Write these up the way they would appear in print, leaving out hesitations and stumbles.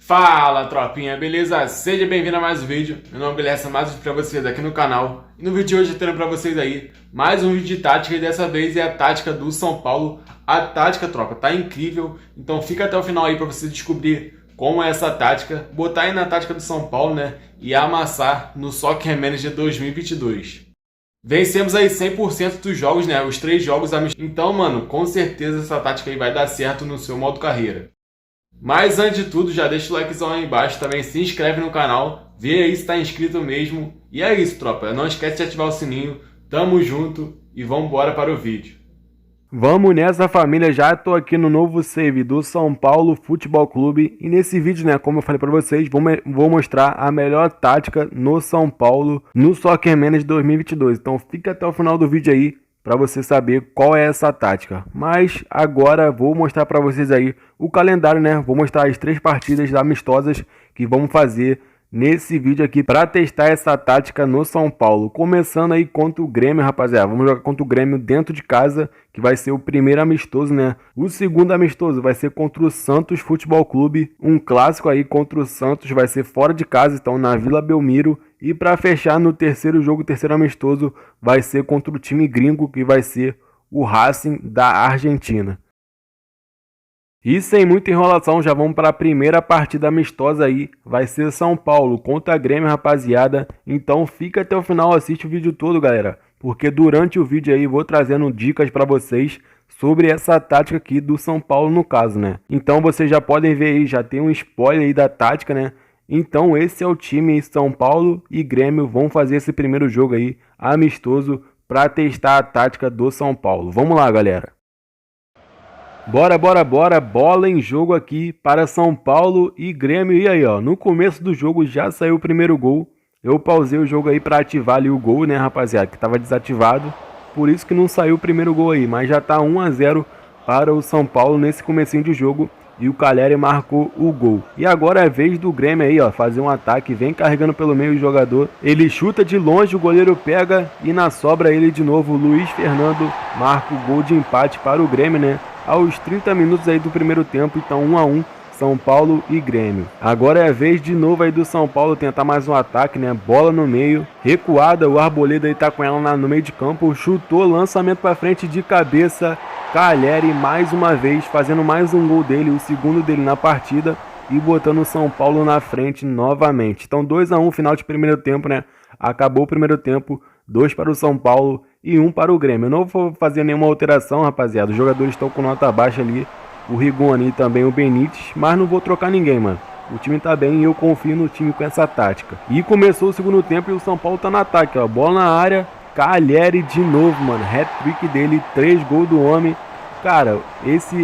Fala tropinha, beleza? Seja bem-vindo a mais um vídeo. Meu nome é Guilherme, mais um vídeo pra vocês aqui no canal. E no vídeo de hoje eu tenho pra vocês aí mais um vídeo de tática, e dessa vez é a tática do São Paulo. A tática, tropa, tá incrível, então fica até o final aí pra você descobrir como é essa tática, botar aí na tática do São Paulo, né, e amassar no Soccer Manager 2022. Vencemos aí 100% dos jogos, né, os 3 jogos amistosos. Então, mano, com certeza essa tática aí vai dar certo no seu modo carreira. Mas antes de tudo, já deixa o likezão aí embaixo, também se inscreve no canal, vê aí se tá inscrito mesmo. E é isso, tropa, não esquece de ativar o sininho, tamo junto e vamos embora para o vídeo. Vamos nessa, família, já tô aqui no novo save do São Paulo Futebol Clube. E nesse vídeo, né, como eu falei pra vocês, vou mostrar a melhor tática no São Paulo no Soccer Manager 2022. Então fica até o final do vídeo aí para você saber qual é essa tática. Mas agora vou mostrar para vocês aí o calendário, né? Vou mostrar as 3 partidas amistosas que vamos fazer nesse vídeo aqui para testar essa tática no São Paulo. Começando aí contra o Grêmio, rapaziada. Vamos jogar contra o Grêmio dentro de casa, que vai ser o primeiro amistoso, né? O segundo amistoso vai ser contra o Santos Futebol Clube. Um clássico aí contra o Santos, vai ser fora de casa, então na Vila Belmiro. E para fechar no terceiro jogo, terceiro amistoso, vai ser contra o time gringo, que vai ser o Racing da Argentina. E sem muita enrolação, já vamos para a primeira partida amistosa aí. Vai ser São Paulo contra Grêmio, rapaziada. Então fica até o final, assiste o vídeo todo, galera. Porque durante o vídeo aí vou trazendo dicas para vocês sobre essa tática aqui do São Paulo no caso, né? Então vocês já podem ver aí, já tem um spoiler aí da tática, né? Então esse é o time São Paulo e Grêmio vão fazer esse primeiro jogo aí amistoso para testar a tática do São Paulo. Vamos lá, galera. Bora, bola em jogo aqui para São Paulo e Grêmio. E aí, ó, no começo do jogo já saiu o primeiro gol. Eu pausei o jogo aí para ativar ali o gol, né, rapaziada, que estava desativado. Por isso que não saiu o primeiro gol aí, mas já tá 1 a 0 para o São Paulo nesse comecinho de jogo. E o Caleri marcou o gol. E agora é a vez do Grêmio aí, ó, fazer um ataque. Vem carregando pelo meio o jogador. Ele chuta de longe, o goleiro pega. E na sobra ele de novo, Luiz Fernando, marca o gol de empate para o Grêmio, né? Aos 30 minutos aí do primeiro tempo, então 1 a 1, São Paulo e Grêmio. Agora é a vez de novo aí do São Paulo tentar mais um ataque, né? Bola no meio, recuada, o Arboleda aí tá com ela no meio de campo, chutou, lançamento para frente de cabeça. Caleri mais uma vez fazendo mais um gol dele, o segundo dele na partida e botando o São Paulo na frente novamente. Então 2 a 1 final de primeiro tempo, né? Acabou o primeiro tempo, 2 para o São Paulo e 1 para o Grêmio. Eu não vou fazer nenhuma alteração, rapaziada. Os jogadores estão com nota baixa ali, o Rigoni e também o Benítez, mas não vou trocar ninguém, mano. O time tá bem e eu confio no time com essa tática. E começou o segundo tempo e o São Paulo tá no ataque, ó. Bola na área. Caleri de novo, mano, hat-trick dele, 3 gols do homem. Cara,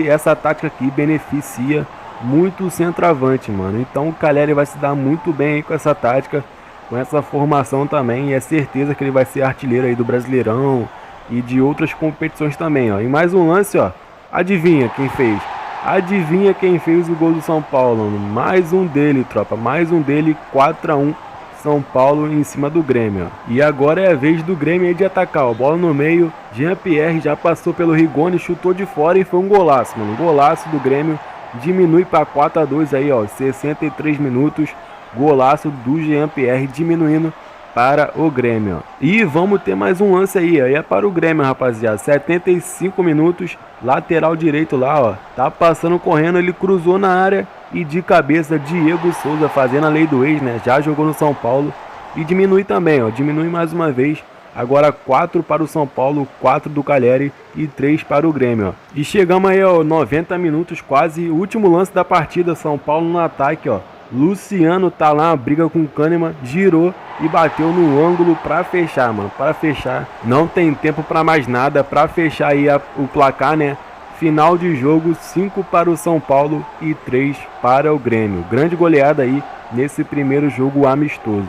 essa tática aqui beneficia muito o centroavante, mano. Então o Caleri vai se dar muito bem aí com essa tática, com essa formação também. E é certeza que ele vai ser artilheiro aí do Brasileirão e de outras competições também, ó. E mais um lance, ó. Adivinha quem fez? Adivinha quem fez o gol do São Paulo, mano? Mais um dele, tropa, mais um dele, 4 a 1. São Paulo em cima do Grêmio, ó. E agora é a vez do Grêmio aí de atacar, ó. Bola no meio, Jean-Pierre já passou pelo Rigoni, chutou de fora e foi um golaço, mano. Golaço do Grêmio, diminui para 4 a 2 aí, ó. 63 minutos, golaço do Jean-Pierre diminuindo para o Grêmio, ó. E vamos ter mais um lance aí, aí é para o Grêmio, rapaziada. 75 minutos, lateral direito lá, ó. Tá passando correndo, ele cruzou na área. E de cabeça, Diego Souza fazendo a lei do ex, né? Já jogou no São Paulo. E diminui também, ó. Diminui mais uma vez. Agora 4 para o São Paulo, 4 do Caleri e 3 para o Grêmio, ó. E chegamos aí, ó, 90 minutos quase. Último lance da partida, São Paulo no ataque, ó. Luciano tá lá, briga com o Kahneman, girou e bateu no ângulo para fechar, mano. Para fechar. Não tem tempo para mais nada. Para fechar aí o placar, né? Final de jogo, 5 para o São Paulo e 3 para o Grêmio. Grande goleada aí nesse primeiro jogo amistoso.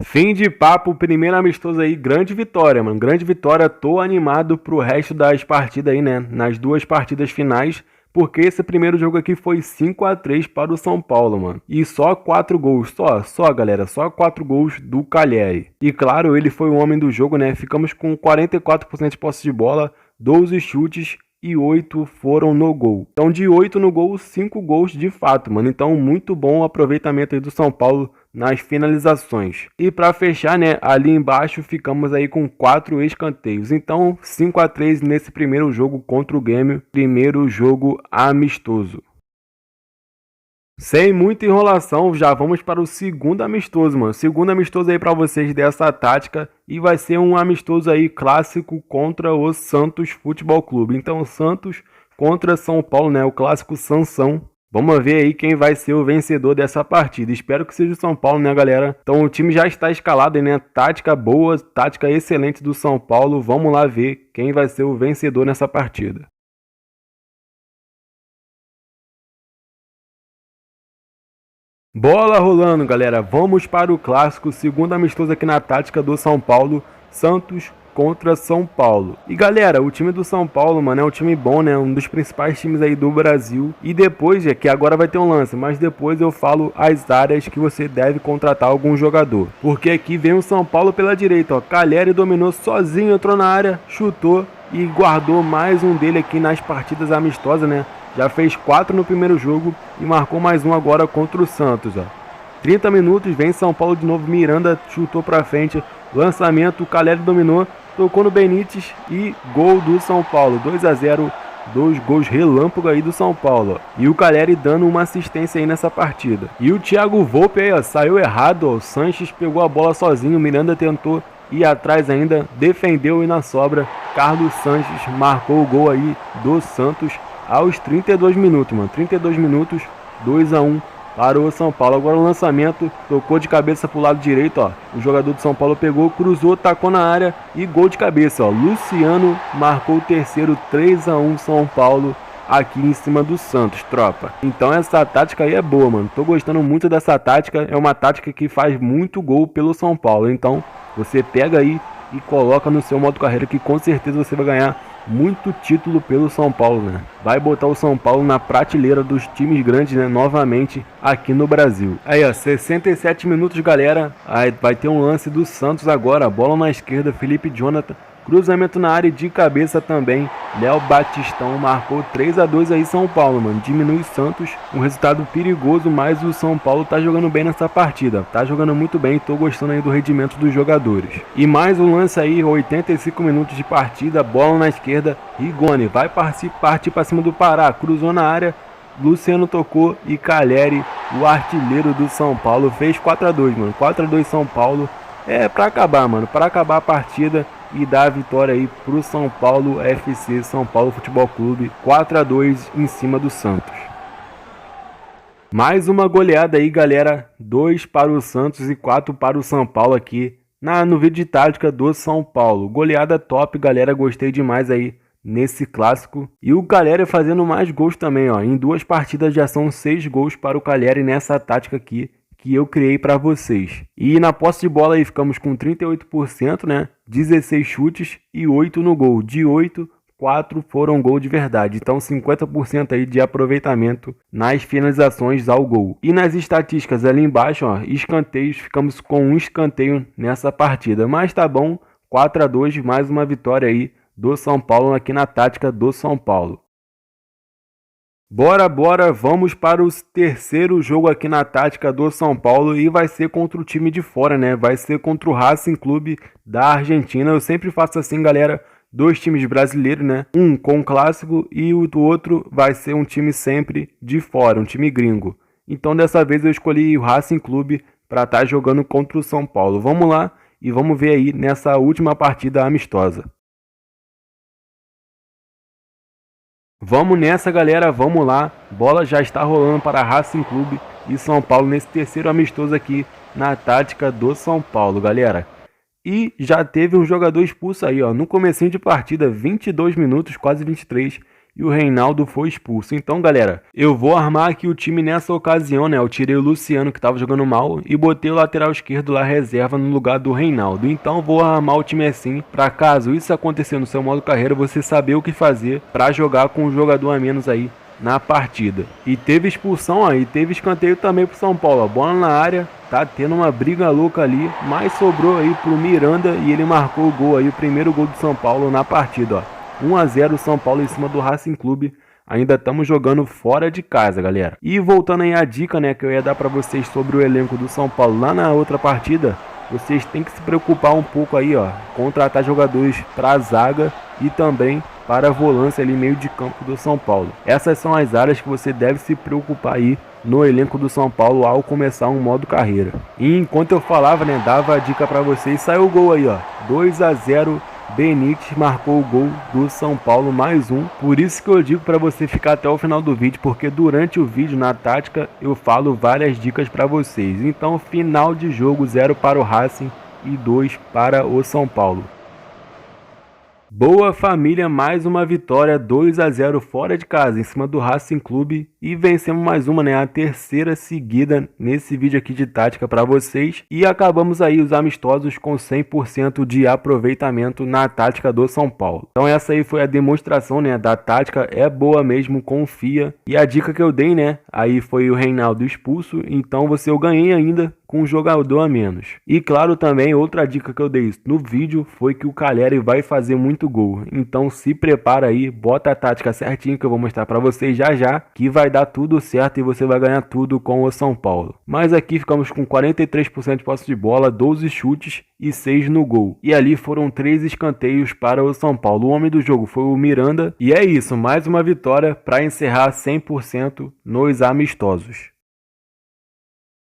Fim de papo, primeiro amistoso aí, grande vitória, mano. Grande vitória, tô animado pro resto das partidas aí, né? Nas 2 partidas finais, porque esse primeiro jogo aqui foi 5 a 3 para o São Paulo, mano. E só 4 gols, só galera, só 4 gols do Caleri. E claro, ele foi o homem do jogo, né? Ficamos com 44% de posse de bola, 12 chutes e 8 foram no gol. Então de 8 no gol, 5 gols de fato, mano. Então muito bom o aproveitamento aí do São Paulo nas finalizações. E para fechar, né, ali embaixo ficamos aí com 4 escanteios. Então 5-3 nesse primeiro jogo contra o Grêmio, primeiro jogo amistoso. Sem muita enrolação, já vamos para o segundo amistoso, mano. Segundo amistoso aí para vocês dessa tática. E vai ser um amistoso aí clássico contra o Santos Futebol Clube. Então, Santos contra São Paulo, né? O clássico Sansão. Vamos ver aí quem vai ser o vencedor dessa partida. Espero que seja o São Paulo, né, galera? Então, o time já está escalado, né? Tática boa, tática excelente do São Paulo. Vamos lá ver quem vai ser o vencedor nessa partida. Bola rolando, galera. Vamos para o clássico, segundo amistoso aqui na tática do São Paulo, Santos contra São Paulo. E galera, o time do São Paulo, mano, é um time bom, né? Um dos principais times aí do Brasil. E depois, é que agora vai ter um lance, mas depois eu falo as áreas que você deve contratar algum jogador. Porque aqui vem o São Paulo pela direita, ó. Calleri dominou sozinho, entrou na área, chutou e guardou mais um dele aqui nas partidas amistosas, né? Já fez 4 no primeiro jogo e marcou mais um agora contra o Santos, ó. 30 minutos, vem São Paulo de novo, Miranda chutou pra frente, lançamento, o Calleri dominou, tocou no Benítez e gol do São Paulo, 2-0, 2 gols relâmpago aí do São Paulo, ó. E o Calleri dando uma assistência aí nessa partida. E o Thiago Volpe aí, ó, saiu errado, ó. O Sanches pegou a bola sozinho, o Miranda tentou ir atrás ainda, defendeu e na sobra, Carlos Sanches marcou o gol aí do Santos aos 32 minutos, mano. 32 minutos, 2-1 para o São Paulo. Agora o lançamento, tocou de cabeça pro lado direito, ó. O jogador do São Paulo pegou, cruzou, tacou na área e gol de cabeça, ó. Luciano marcou o terceiro, 3-1 São Paulo aqui em cima do Santos, tropa. Então essa tática aí é boa, mano. Tô gostando muito dessa tática. É uma tática que faz muito gol pelo São Paulo. Então você pega aí e coloca no seu modo carreira que com certeza você vai ganhar muito título pelo São Paulo, né? Vai botar o São Paulo na prateleira dos times grandes, né? Novamente aqui no Brasil. Aí, ó, 67 minutos, galera. Aí vai ter um lance do Santos agora. Bola na esquerda, Felipe Jonathan. Cruzamento na área de cabeça também. Léo Batistão marcou 3-2 aí São Paulo, mano. Diminui Santos. Um resultado perigoso, mas o São Paulo tá jogando bem nessa partida. Tá jogando muito bem. Tô gostando aí do rendimento dos jogadores. E mais um lance aí, 85 minutos de partida. Bola na esquerda. Rigoni vai partir pra cima do Pará. Cruzou na área. Luciano tocou e Calleri, o artilheiro do São Paulo, fez 4-2, mano. 4-2 São Paulo. É pra acabar, mano. Pra acabar a partida e dar a vitória aí pro São Paulo FC, São Paulo Futebol Clube, 4-2 em cima do Santos. Mais uma goleada aí, galera. 2 para o Santos e 4 para o São Paulo aqui no vídeo de tática do São Paulo. Goleada top, galera. Gostei demais aí nesse clássico. E o Calleri fazendo mais gols também, ó. Em 2 partidas já são 6 gols para o Calleri nessa tática aqui que eu criei para vocês. E na posse de bola aí ficamos com 38%, né? 16 chutes e 8 no gol. De 8, 4 foram gol de verdade. Então 50% aí de aproveitamento nas finalizações ao gol. E nas estatísticas ali embaixo, ó, escanteios, ficamos com um escanteio nessa partida. Mas tá bom, 4-2, mais uma vitória aí do São Paulo aqui na tática do São Paulo. Bora, vamos para o terceiro jogo aqui na tática do São Paulo e vai ser contra o time de fora, né? Vai ser contra o Racing Clube da Argentina. Eu sempre faço assim, galera, 2 times brasileiros, né? Um com clássico e o outro vai ser um time sempre de fora, um time gringo. Então dessa vez eu escolhi o Racing Clube para estar jogando contra o São Paulo. Vamos lá e vamos ver aí nessa última partida amistosa. Vamos nessa, galera, vamos lá. Bola já está rolando para Racing Clube e São Paulo nesse terceiro amistoso aqui na tática do São Paulo, galera. E já teve um jogador expulso aí, ó, no comecinho de partida, 22 minutos, quase 23, e o Reinaldo foi expulso. Então, galera, eu vou armar aqui o time nessa ocasião, né? Eu tirei o Luciano, que estava jogando mal, e botei o lateral esquerdo lá, reserva, no lugar do Reinaldo. Então, vou armar o time assim, para caso isso acontecer no seu modo carreira, você saber o que fazer para jogar com um jogador a menos aí na partida. E teve expulsão aí, teve escanteio também pro São Paulo, ó. Bola na área, tá tendo uma briga louca ali, mas sobrou aí pro Miranda e ele marcou o gol aí, o primeiro gol do São Paulo na partida, ó. 1 a 0 São Paulo em cima do Racing Clube. Ainda estamos jogando fora de casa, galera. E voltando aí a dica, né, que eu ia dar para vocês sobre o elenco do São Paulo lá na outra partida, vocês têm que se preocupar um pouco aí, ó, contratar jogadores para a zaga e também para a volância ali meio de campo do São Paulo. Essas são as áreas que você deve se preocupar aí no elenco do São Paulo ao começar um modo carreira. E enquanto eu falava, né, dava a dica para vocês, saiu o gol aí, ó, 2 a 0. Benítez marcou o gol do São Paulo, mais um. Por isso que eu digo para você ficar até o final do vídeo, porque durante o vídeo na tática eu falo várias dicas para vocês. Então, final de jogo, 0 para o Racing e 2 para o São Paulo. Boa família, mais uma vitória, 2 a 0 fora de casa, em cima do Racing Clube. E vencemos mais uma, né? A terceira seguida nesse vídeo aqui de tática para vocês. E acabamos aí os amistosos com 100% de aproveitamento na tática do São Paulo. Então essa aí foi a demonstração, né? Da tática, é boa mesmo, confia. E a dica que eu dei, né? Aí foi o Reinaldo expulso, então eu ganhei ainda com um jogador a menos. E claro também, outra dica que eu dei no vídeo foi que o Caleri vai fazer muito gol. Então se prepara aí, bota a tática certinho que eu vou mostrar para vocês já já, que vai dar tudo certo e você vai ganhar tudo com o São Paulo. Mas aqui ficamos com 43% de posse de bola, 12 chutes e 6 no gol. E ali foram 3 escanteios para o São Paulo. O homem do jogo foi o Miranda. E é isso, mais uma vitória para encerrar 100% nos amistosos.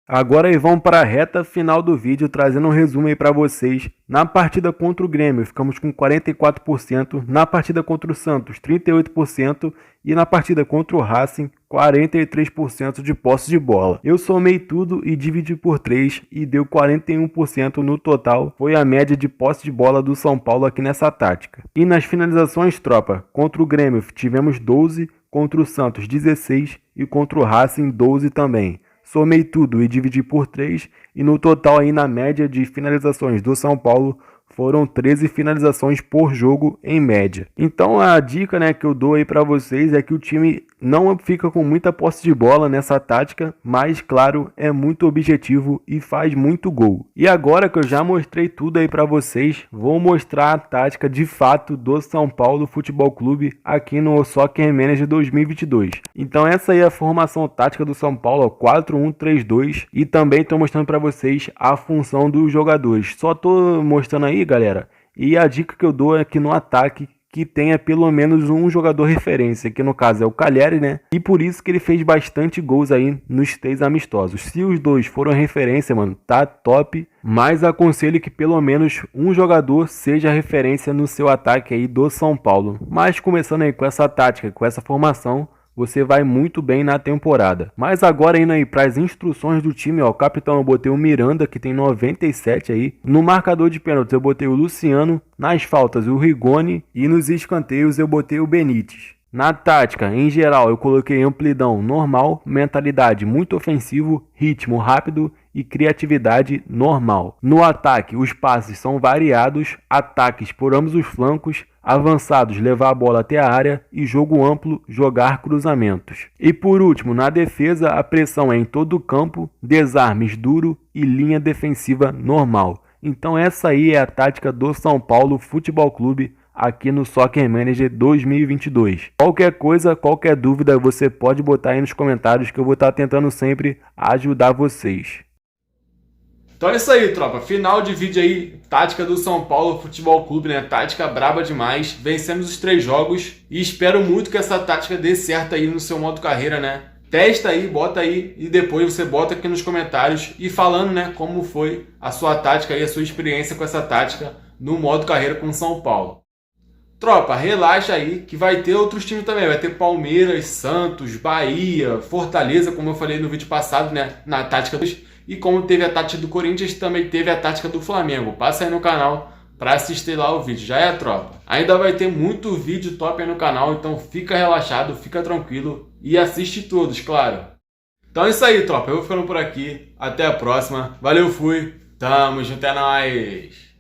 Agora aí vamos para a reta final do vídeo, trazendo um resumo aí para vocês. Na partida contra o Grêmio ficamos com 44%, na partida contra o Santos 38% e na partida contra o Racing 43% de posse de bola. Eu somei tudo e dividi por 3 e deu 41% no total, foi a média de posse de bola do São Paulo aqui nessa tática. E nas finalizações, tropa, contra o Grêmio tivemos 12, contra o Santos 16 e contra o Racing 12 também. Somei tudo e dividi por 3 e no total aí na média de finalizações do São Paulo foram 13 finalizações por jogo em média. Então a dica, né, que eu dou aí para vocês é que o time não fica com muita posse de bola nessa tática, mas claro, é muito objetivo e faz muito gol. E agora que eu já mostrei tudo aí para vocês, vou mostrar a tática de fato do São Paulo Futebol Clube aqui no Soccer Manager 2022. Então essa aí é a formação tática do São Paulo, 4-1-3-2, e também estou mostrando para vocês a função dos jogadores. Só estou mostrando aí, galera, e a dica que eu dou é que no ataque que tenha pelo menos um jogador referência, que no caso é o Caleri, né? E por isso que ele fez bastante gols aí nos 3 amistosos. Se os dois foram referência, mano, tá top, mas aconselho que pelo menos um jogador seja referência no seu ataque aí do São Paulo. Mas começando aí com essa tática, com essa formação, você vai muito bem na temporada. Mas agora indo aí para as instruções do time, ó, o capitão eu botei o Miranda, que tem 97 aí. No marcador de pênaltis eu botei o Luciano, nas faltas o Rigoni e nos escanteios eu botei o Benítez. Na tática, em geral, eu coloquei amplidão normal, mentalidade muito ofensivo, ritmo rápido e criatividade normal. No ataque, os passes são variados, ataques por ambos os flancos, avançados levar a bola até a área e jogo amplo jogar cruzamentos. E por último, na defesa, a pressão é em todo o campo, desarmes duro e linha defensiva normal. Então essa aí é a tática do São Paulo Futebol Clube aqui no Soccer Manager 2022. Qualquer coisa, qualquer dúvida, você pode botar aí nos comentários que eu vou estar tentando sempre ajudar vocês. Então é isso aí, tropa. Final de vídeo aí, tática do São Paulo Futebol Clube, né? Tática braba demais. Vencemos os 3 jogos e espero muito que essa tática dê certo aí no seu modo carreira, né? Testa aí, bota aí e depois você bota aqui nos comentários e falando, né, como foi a sua tática e a sua experiência com essa tática no modo carreira com São Paulo. Tropa, relaxa aí que vai ter outros times também. Vai ter Palmeiras, Santos, Bahia, Fortaleza, como eu falei no vídeo passado, né, na tática dos... E como teve a tática do Corinthians, também teve a tática do Flamengo. Passa aí no canal para assistir lá o vídeo. Já é, tropa? Ainda vai ter muito vídeo top aí no canal, então fica relaxado, fica tranquilo e assiste todos, claro. Então é isso aí, tropa. Eu vou ficando por aqui. Até a próxima. Valeu, fui. Tamo junto, é nóis.